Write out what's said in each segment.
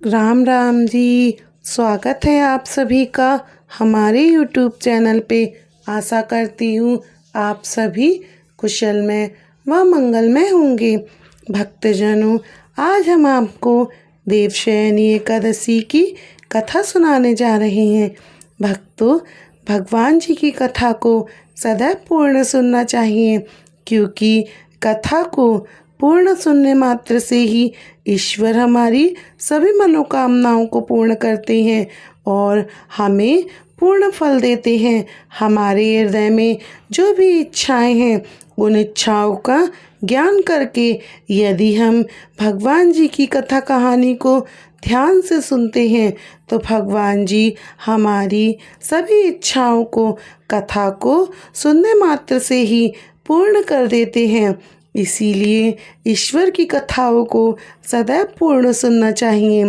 राम राम जी। स्वागत है आप सभी का हमारे YouTube चैनल पे। आशा करती हूँ आप सभी कुशलमय व मंगलमय होंगे। भक्तजनों, आज हम आपको देवशयनी एकादशी की कथा सुनाने जा रहे हैं। भक्तों, भगवान जी की कथा को सदैव पूर्ण सुनना चाहिए, क्योंकि कथा को पूर्ण सुनने मात्र से ही ईश्वर हमारी सभी मनोकामनाओं को पूर्ण करते हैं और हमें पूर्ण फल देते हैं। हमारे हृदय में जो भी इच्छाएं हैं, उन इच्छाओं का ज्ञान करके यदि हम भगवान जी की कथा कहानी को ध्यान से सुनते हैं तो भगवान जी हमारी सभी इच्छाओं को कथा को सुनने मात्र से ही पूर्ण कर देते हैं। इसीलिए ईश्वर की कथाओं को सदैव पूर्ण सुनना चाहिए।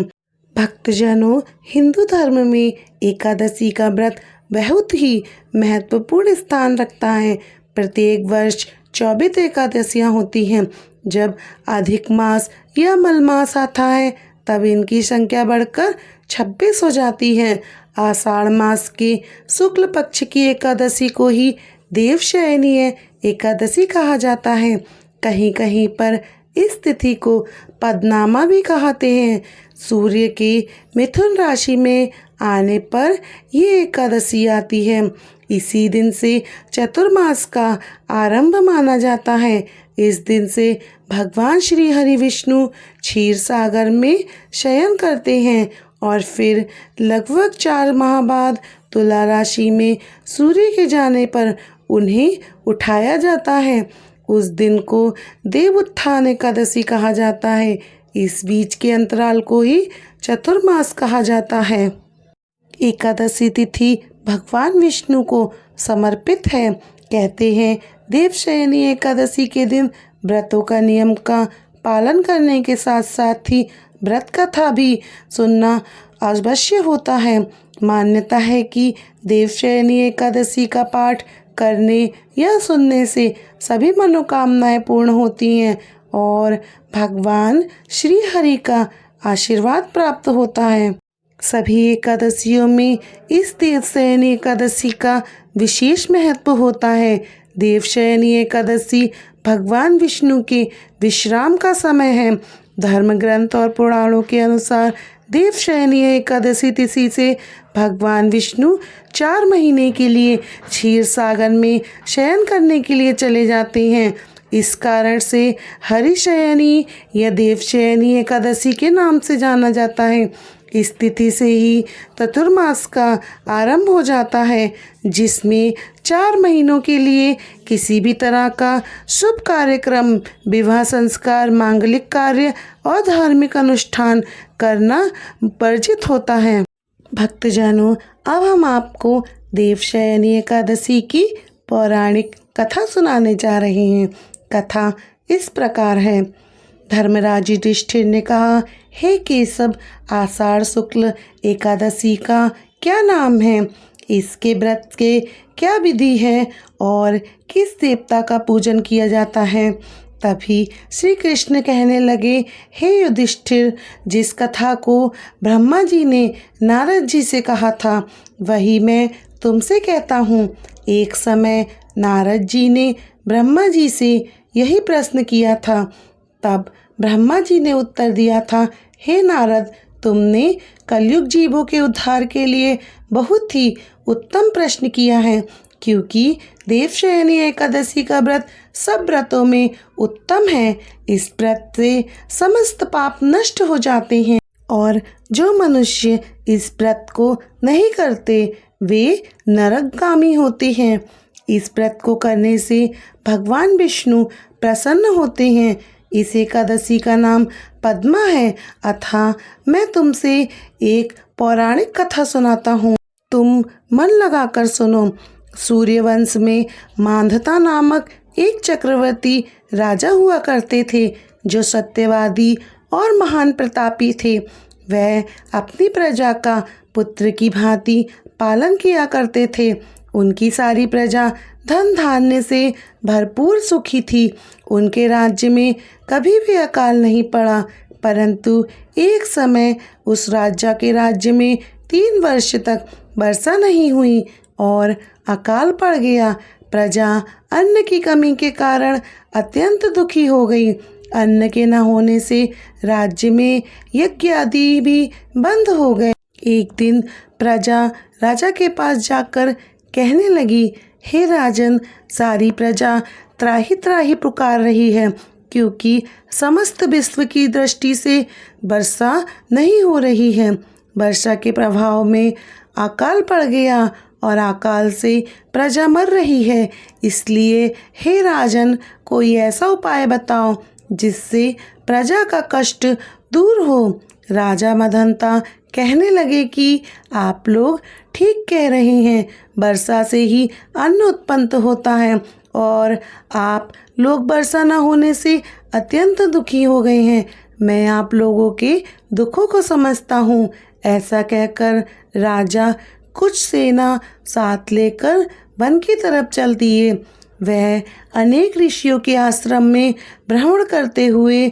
भक्तजनों, हिंदू धर्म में एकादशी का व्रत बहुत ही महत्वपूर्ण स्थान रखता है। प्रत्येक वर्ष 24 एकादशियाँ होती हैं। जब अधिक मास या मलमास आता है तब इनकी संख्या बढ़कर 26 हो जाती है। आषाढ़ मास के शुक्ल पक्ष की एकादशी को ही देवशयनी एकादशी कहा जाता है। कहीं कहीं पर इस तिथि को पदनामा भी कहते हैं। सूर्य के मिथुन राशि में आने पर ये एकादशी आती है। इसी दिन से चतुर्मास का आरंभ माना जाता है। इस दिन से भगवान श्री हरि विष्णु क्षीर सागर में शयन करते हैं और फिर लगभग 4 माह बाद तुला राशि में सूर्य के जाने पर उन्हें उठाया जाता है। उस दिन को देव उत्थान एकादशी कहा जाता है। इस बीच के अंतराल को ही चतुर्मास कहा जाता है। एकादशी तिथि भगवान विष्णु को समर्पित है। कहते हैं देवशयनी एकादशी के दिन व्रतों का नियम का पालन करने के साथ साथ ही व्रत कथा भी सुनना अवश्य होता है। मान्यता है कि देवशयनी एकादशी का पाठ करने या सुनने से सभी मनोकामनाएं पूर्ण होती हैं और भगवान श्री हरि का आशीर्वाद प्राप्त होता है। सभी एकादशियों में इस देवशयनी एकादशी का विशेष महत्व होता है। देवशयनी एकादशी भगवान विष्णु के विश्राम का समय है। धर्म ग्रंथ और पुराणों के अनुसार देवशयनी एकादशी तिथि से भगवान विष्णु 4 महीने के लिए क्षीर सागर में शयन करने के लिए चले जाते हैं। इस कारण से हरिशयनी या देवशयनी एकादशी के नाम से जाना जाता है। इस तिथि से ही चतुर्मास का आरंभ हो जाता है, जिसमें 4 महीनों के लिए किसी भी तरह का शुभ कार्यक्रम, विवाह संस्कार, मांगलिक कार्य और धार्मिक अनुष्ठान करना वर्जित होता है। भक्तजनों, अब हम आपको देवशयनी एकादशी की पौराणिक कथा सुनाने जा रहे हैं। कथा इस प्रकार है। धर्मराज युधिष्ठिर ने कहा, हे केशव, आषाढ़ शुक्ल एकादशी का क्या नाम है? इसके व्रत के क्या विधि है और किस देवता का पूजन किया जाता है? तभी श्री कृष्ण कहने लगे, हे युधिष्ठिर, जिस कथा को ब्रह्मा जी ने नारद जी से कहा था वही मैं तुमसे कहता हूँ। एक समय नारद जी ने ब्रह्मा जी से यही प्रश्न किया था। तब ब्रह्मा जी ने उत्तर दिया था, हे नारद, तुमने कलयुग जीवों के उद्धार के लिए बहुत ही उत्तम प्रश्न किया है, क्योंकि देवशयनी एकादशी का व्रत सब व्रतों में उत्तम है। इस व्रत से समस्त पाप नष्ट हो जाते हैं और जो मनुष्य इस व्रत को नहीं करते वे नरकगामी होते हैं। इस व्रत को करने से भगवान विष्णु प्रसन्न होते हैं। इस एकादशी का नाम पद्मा है। अतः मैं तुमसे एक पौराणिक कथा सुनाता हूँ, तुम मन लगाकर सुनो। सूर्यवंश में मांधाता नामक एक चक्रवर्ती राजा हुआ करते थे, जो सत्यवादी और महान प्रतापी थे। वह अपनी प्रजा का पुत्र की भांति पालन किया करते थे। उनकी सारी प्रजा धन धान्य से भरपूर सुखी थी। उनके राज्य में कभी भी अकाल नहीं पड़ा, परंतु एक समय उस राजा के राज्य में 3 वर्ष तक वर्षा नहीं हुई और अकाल पड़ गया। प्रजा अन्न की कमी के कारण अत्यंत दुखी हो गई। अन्न के न होने से राज्य में यज्ञ आदि भी बंद हो गए। एक दिन प्रजा राजा के पास जाकर कहने लगी, हे राजन, सारी प्रजा त्राहि त्राहि पुकार रही है, क्योंकि समस्त विश्व की दृष्टि से वर्षा नहीं हो रही है। वर्षा के प्रभाव में अकाल पड़ गया और अकाल से प्रजा मर रही है। इसलिए हे राजन, कोई ऐसा उपाय बताओ जिससे प्रजा का कष्ट दूर हो। राजा मदंता कहने लगे कि आप लोग ठीक कह रहे हैं, वर्षा से ही अन्न उत्पन्न होता है और आप लोग वर्षा न होने से अत्यंत दुखी हो गए हैं। मैं आप लोगों के दुखों को समझता हूँ। ऐसा कहकर राजा कुछ सेना साथ लेकर वन की तरफ चल दिए। वह अनेक ऋषियों के आश्रम में भ्रमण करते हुए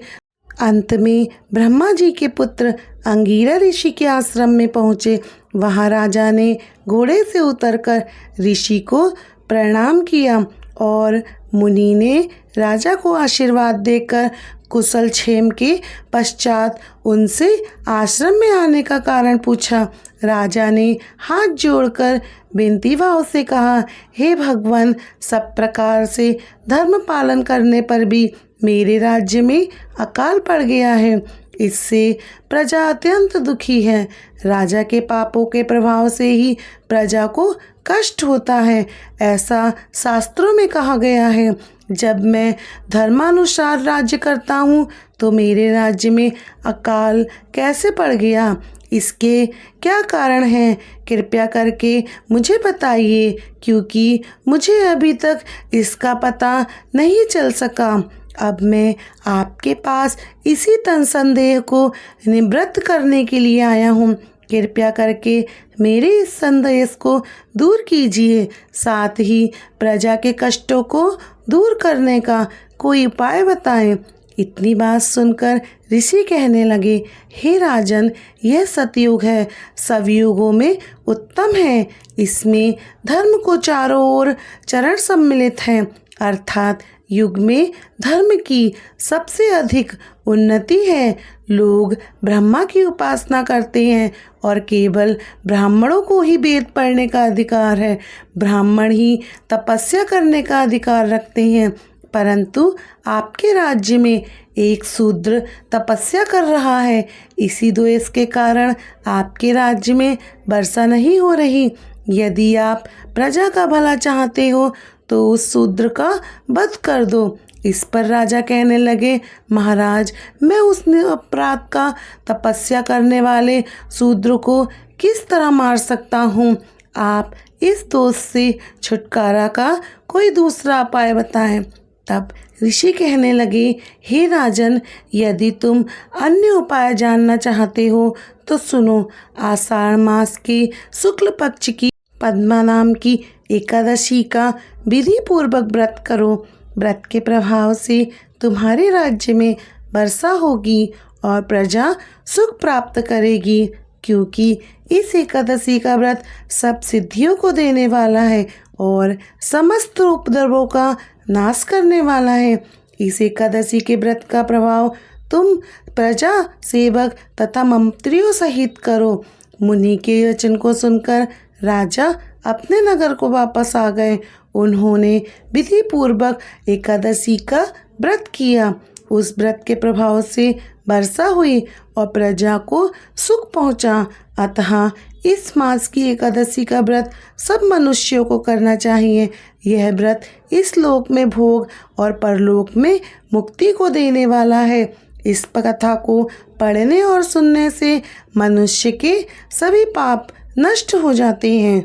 अंत में ब्रह्मा जी के पुत्र अंगिरा ऋषि के आश्रम में पहुँचे। वहाँ राजा ने घोड़े से उतरकर ऋषि को प्रणाम किया और मुनि ने राजा को आशीर्वाद देकर कुशल क्षेम के पश्चात उनसे आश्रम में आने का कारण पूछा। राजा ने हाथ जोड़कर विनती भाव से कहा, हे भगवान, सब प्रकार से धर्म पालन करने पर भी मेरे राज्य में अकाल पड़ गया है। इससे प्रजा अत्यंत दुखी है। राजा के पापों के प्रभाव से ही प्रजा को कष्ट होता है। ऐसा शास्त्रों में कहा गया है। जब मैं धर्मानुसार राज्य करता हूँ तो मेरे राज्य में अकाल कैसे पड़ गया? इसके क्या कारण हैं? कृपया करके मुझे बताइए, क्योंकि मुझे अभी तक इसका पता नहीं चल सका। अब मैं आपके पास इसी संदेह को निवृत्त करने के लिए आया हूँ। कृपया करके मेरे इस संदेह को दूर कीजिए। साथ ही प्रजा के कष्टों को दूर करने का कोई उपाय बताएं। इतनी बात सुनकर ऋषि कहने लगे, हे राजन, यह सतयुग है, सब युगों में उत्तम है। इसमें धर्म को चारों ओर चरण सम्मिलित हैं, अर्थात युग में धर्म की सबसे अधिक उन्नति है। लोग ब्रह्मा की उपासना करते हैं और केवल ब्राह्मणों को ही वेद पढ़ने का अधिकार है। ब्राह्मण ही तपस्या करने का अधिकार रखते हैं। परंतु आपके राज्य में एक शूद्र तपस्या कर रहा है। इसी द्वेष के कारण आपके राज्य में वर्षा नहीं हो रही। यदि आप प्रजा का भला चाहते हो तो उस शूद्र का वध कर दो। इस पर राजा कहने लगे, महाराज, मैं उस अपराध का तपस्या करने वाले शूद्र को किस तरह मार सकता हूँ? आप इस दोष से छुटकारा का कोई दूसरा उपाय बताएं। तब ऋषि कहने लगे, हे राजन, यदि तुम अन्य उपाय जानना चाहते हो तो सुनो। आषाढ़ मास के शुक्ल पक्ष की पद्मा नाम की एकादशी का विधि पूर्वक व्रत करो। व्रत के प्रभाव से तुम्हारे राज्य में वर्षा होगी और प्रजा सुख प्राप्त करेगी, क्योंकि इस एकादशी का व्रत सब सिद्धियों को देने वाला है और समस्त उपद्रवों का नाश करने वाला है। इस एकादशी के व्रत का प्रभाव तुम प्रजा, सेवक तथा मंत्रियों सहित करो। मुनि के वचन को सुनकर राजा अपने नगर को वापस आ गए। उन्होंने विधि पूर्वक एकादशी का व्रत किया। उस व्रत के प्रभाव से वर्षा हुई और प्रजा को सुख पहुंचा। अतः इस मास की एकादशी का व्रत सब मनुष्यों को करना चाहिए। यह व्रत इस लोक में भोग और परलोक में मुक्ति को देने वाला है। इस कथा को पढ़ने और सुनने से मनुष्य के सभी पाप नष्ट हो जाते हैं।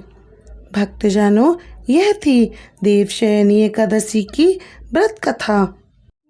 भक्तजनों, यह थी देवशयनी एकादशी की व्रत कथा।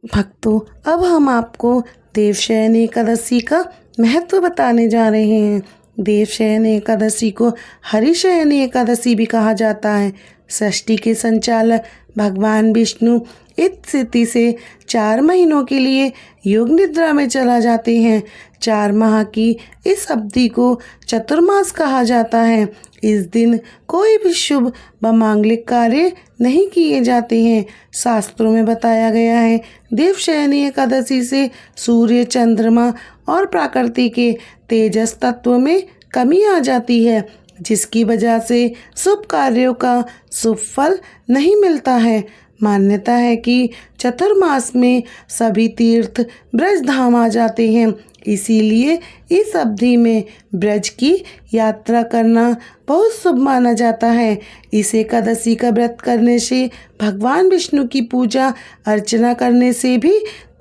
भक्तों, अब हम आपको देवशयनी एकादशी का महत्व बताने जा रहे हैं। देवशयनी एकादशी को हरिशयनी एकादशी भी कहा जाता है। सृष्टि के संचालक भगवान विष्णु इस स्थिति से 4 महीनों के लिए योग निद्रा में चला जाते हैं। 4 माह की इस अवधि को चतुर्मास कहा जाता है। इस दिन कोई भी शुभ व मांगलिक कार्य नहीं किए जाते हैं। शास्त्रों में बताया गया है, देवशयनी एकादशी से सूर्य, चंद्रमा और प्रकृति के तेजस तत्व में कमी आ जाती है, जिसकी वजह से शुभ कार्यों का शुभ फल नहीं मिलता है। मान्यता है कि चतुर्मास में सभी तीर्थ ब्रज धाम आ जाते हैं, इसीलिए इस अवधि में ब्रज की यात्रा करना बहुत शुभ माना जाता है। इस एकादशी का व्रत करने से, भगवान विष्णु की पूजा अर्चना करने से भी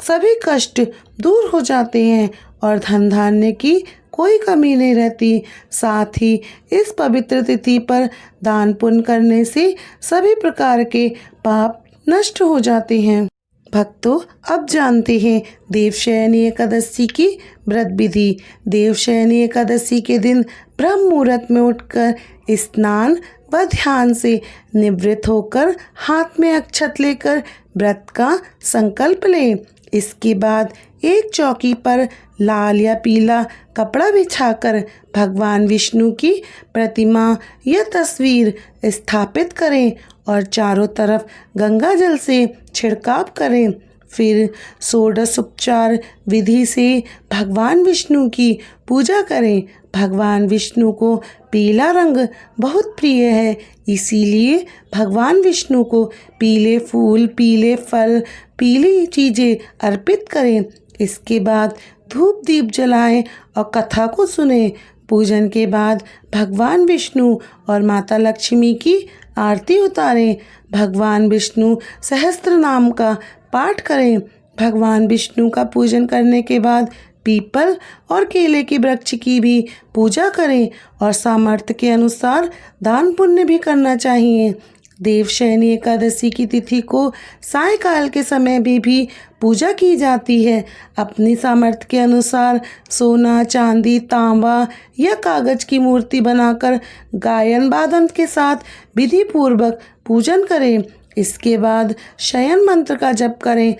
सभी कष्ट दूर हो जाते हैं और धन धान्य की कोई कमी नहीं रहती। साथ ही इस पवित्र तिथि पर दान पुण्य करने से सभी प्रकार के पाप नष्ट हो जाते हैं। भक्तों, अब जानते हैं देवशयनी एकादशी की व्रत विधि। देवशयनी एकादशी के दिन ब्रह्म मुहूर्त में उठकर स्नान व ध्यान से निवृत्त होकर हाथ में अक्षत लेकर व्रत का संकल्प लें। इसके बाद एक चौकी पर लाल या पीला कपड़ा बिछाकर भगवान विष्णु की प्रतिमा या तस्वीर स्थापित करें और चारों तरफ गंगा जल से छिड़काव करें। फिर षोडशोपचार विधि से भगवान विष्णु की पूजा करें। भगवान विष्णु को पीला रंग बहुत प्रिय है, इसीलिए भगवान विष्णु को पीले फूल, पीले फल, पीली चीज़ें अर्पित करें। इसके बाद धूप दीप जलाएं और कथा को सुनें। पूजन के बाद भगवान विष्णु और माता लक्ष्मी की आरती उतारें। भगवान विष्णु सहस्त्र नाम का पाठ करें। भगवान विष्णु का पूजन करने के बाद पीपल और केले के वृक्ष की भी पूजा करें और सामर्थ्य के अनुसार दान पुण्य भी करना चाहिए। देवशयनी एकादशी की तिथि को सायंकाल के समय में भी पूजा की जाती है। अपनी सामर्थ्य के अनुसार सोना, चांदी, तांबा या कागज की मूर्ति बनाकर गायन वादन के साथ विधि पूर्वक पूजन करें। इसके बाद शयन मंत्र का जप करें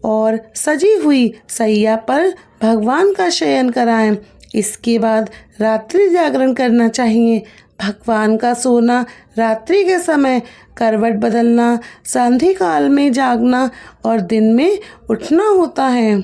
और सजी हुई सैया पर भगवान का शयन कराएं। इसके बाद रात्रि जागरण करना चाहिए। भगवान का सोना, रात्रि के समय करवट बदलना, संधि काल में जागना और दिन में उठना होता है।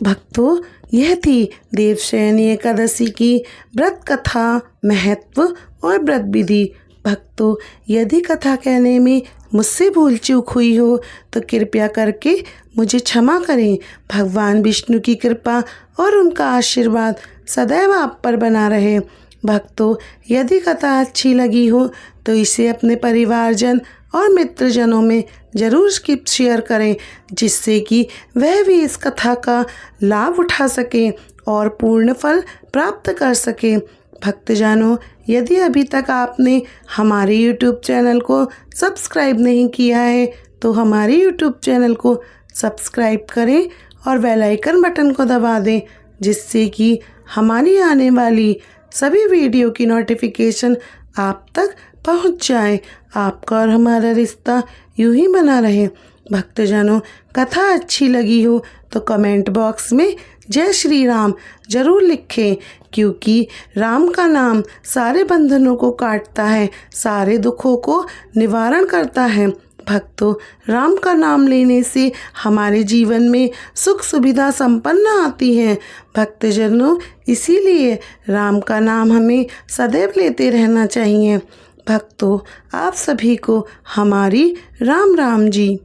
भक्तों, यह थी देवशयनी एकादशी की व्रत कथा, महत्व और व्रत विधि। भक्तों, यदि कथा कहने में मुझसे भूल चूक हुई हो तो कृपया करके मुझे क्षमा करें। भगवान विष्णु की कृपा और उनका आशीर्वाद सदैव आप पर बना रहे। भक्तों, यदि कथा अच्छी लगी हो तो इसे अपने परिवारजन और मित्रजनों में ज़रूर शेयर करें, जिससे कि वह भी इस कथा का लाभ उठा सकें और पूर्ण फल प्राप्त कर सकें। भक्तजनों, यदि अभी तक आपने हमारे YouTube चैनल को सब्सक्राइब नहीं किया है तो हमारे YouTube चैनल को सब्सक्राइब करें और बेल आइकन बटन को दबा दें, जिससे कि हमारी आने वाली सभी वीडियो की नोटिफिकेशन आप तक पहुंच जाए। आपका और हमारा रिश्ता यूं ही बना रहे। भक्तजनों, कथा अच्छी लगी हो तो कमेंट बॉक्स में जय श्री राम जरूर लिखें, क्योंकि राम का नाम सारे बंधनों को काटता है, सारे दुखों को निवारण करता है। भक्तों, राम का नाम लेने से हमारे जीवन में सुख सुविधा संपन्न आती है। भक्तजनों, इसीलिए राम का नाम हमें सदैव लेते रहना चाहिए। भक्तों, आप सभी को हमारी राम राम जी।